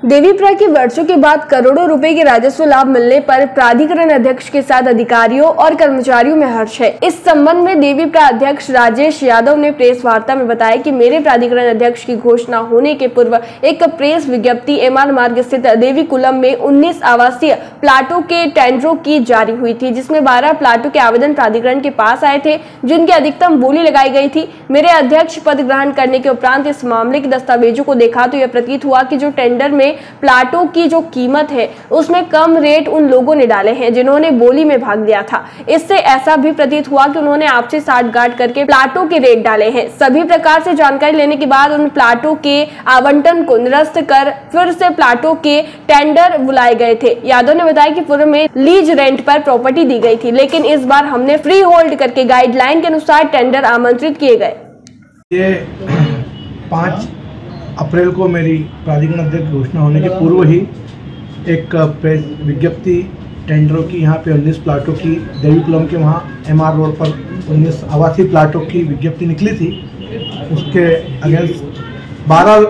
देवीप्रा के वर्षों के बाद करोड़ों रुपए के राजस्व लाभ मिलने पर प्राधिकरण अध्यक्ष के साथ अधिकारियों और कर्मचारियों में हर्ष है। इस संबंध में देवीप्रा अध्यक्ष राजेश यादव ने प्रेस वार्ता में बताया कि मेरे प्राधिकरण अध्यक्ष की घोषणा होने के पूर्व एक प्रेस विज्ञप्ति एमआर मार्ग स्थित देवीकुलम में 19 आवासीय प्लाटों के टेंडरों की जारी हुई थी, जिसमें 12 प्लाटों के आवेदन प्राधिकरण के पास आए थे, जिनकी अधिकतम बोली लगाई गई थी। मेरे अध्यक्ष पद ग्रहण करने के उपरांत इस मामले के दस्तावेजों को देखा तो यह प्रतीत हुआ कि जो टेंडर में प्लाटों की जो कीमत है उसमें कम रेट उन लोगों ने डाले हैं जिन्होंने बोली में भाग लिया था। इससे ऐसा भी प्रतीत हुआ कि उन्होंने आपसे साठगांठ करके प्लाटों के रेट डाले हैं। सभी प्रकार से जानकारी लेने के बाद उन प्लाटों के आवंटन को निरस्त कर फिर से प्लाटों के टेंडर बुलाए गए थे। यादव ने बताया कि पूर्व में लीज रेंट पर प्रॉपर्टी दी गई थी, लेकिन इस बार हमने फ्री होल्ड करके गाइडलाइन के अनुसार टेंडर आमंत्रित किए गए। ये 5 अप्रैल को मेरी प्राधिकरण अध्यक्ष घोषणा होने के पूर्व ही एक प्रेस विज्ञप्ति टेंडरों की यहाँ पे 19 प्लाटों की देवीकुलम के वहाँ एमआर रोड पर 19 आवासीय प्लाटों की विज्ञप्ति निकली थी। उसके अगेंस्ट 12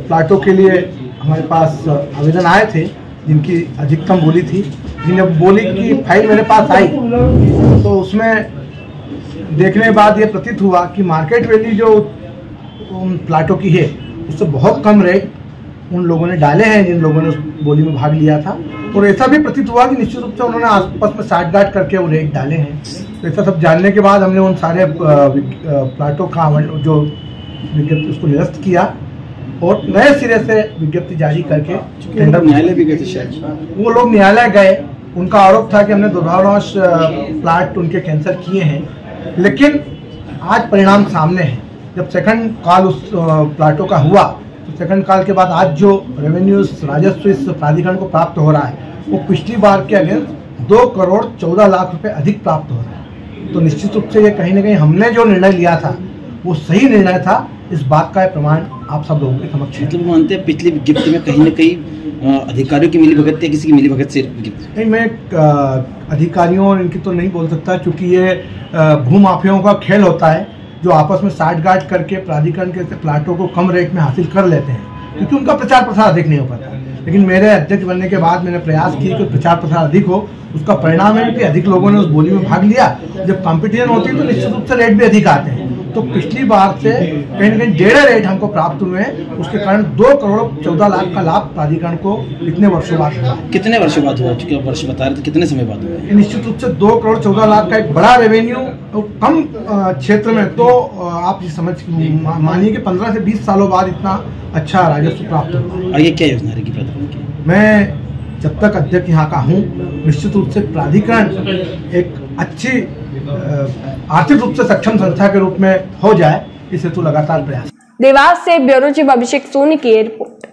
प्लाटों के लिए हमारे पास आवेदन आए थे जिनकी अधिकतम बोली थी। जब बोली की फाइल मेरे पास आई तो उसमें देखने के बाद ये प्रतीत हुआ कि मार्केट वैल्यू जो उन प्लाटों की है उससे बहुत कम रेट उन लोगों ने डाले हैं जिन लोगों ने उस बोली में भाग लिया था। और ऐसा भी प्रतीत हुआ कि निश्चित रूप से उन्होंने आसपास में साठगांठ करके वो रेट डाले हैं। तो ऐसा सब जानने के बाद हमने उन सारे प्लाटों का जो विज्ञप्ति उसको निरस्त किया और नए सिरे से विज्ञप्ति जारी करके टेंडर न्यायालय भी गए थे शायद। वो लोग न्यायालय गए। उनका आरोप था कि हमने दुर्भावनावश प्लाट उनके कैंसिल किए हैं, लेकिन आज परिणाम सामने है। जब सेकंड कॉल उस प्लाटों का हुआ तो सेकंड कॉल के बाद आज जो रेवेन्यू राजस्व इस प्राधिकरण को प्राप्त हो रहा है वो पिछली बार के अगेंस्ट 2 करोड़ 14 लाख रुपए अधिक प्राप्त हो रहा है। तो निश्चित रूप से ये कहीं ना कहीं हमने जो निर्णय लिया था वो सही निर्णय था। इस बात का प्रमाण आप सब लोगों के समक्ष है। मतलब मानते हैं पिछली विज्ञप्ति में कहीं ना कहीं अधिकारियों की मिलीभगत या किसी की मिलीभगत से नहीं, मैं अधिकारियों और इनकी तो नहीं बोल सकता, क्योंकि ये भूमाफियाओं का खेल होता है जो आपस में साठगांठ करके प्राधिकरण के प्लाटों को कम रेट में हासिल कर लेते हैं, क्योंकि उनका प्रचार प्रसार अधिक नहीं हो पाता। लेकिन मेरे अध्यक्ष बनने के बाद मैंने प्रयास किए कि प्रचार प्रसार अधिक हो। उसका परिणाम है कि अधिक लोगों ने उस बोली में भाग लिया। जब कंपटीशन होती है तो निश्चित रूप से रेट भी अधिक आते हैं। तो पिछली बार से कहीं ना कहीं 1.5 रेट हमको प्राप्त हुए हैं। उसके कारण 2 करोड़ 14 लाख का लाभ प्राधिकरण को कितने वर्षों बाद हुआ। कितने वर्षों बाद हुआ? चूंकि वर्ष बता रहे थे, कितने समय बाद हुआ? निश्चित रूप से 2 करोड़ 14 लाख का एक बड़ा रेवेन्यू कम क्षेत्र में, तो आप समझ मानिए कि 15 से 20 सालों बाद इतना अच्छा राजस्व प्राप्त हुआ। आगे क्या योजना रहेगी प्राधिकरण की? मैं जब तक अध्यक्ष यहाँ का हूँ निश्चित रूप से प्राधिकरण एक अच्छी आर्थिक रूप से सक्षम संस्था के रूप में हो जाए, इस हेतु लगातार प्रयास। देवास से ब्यूरो चीफ अभिषेक सोनी की रिपोर्ट।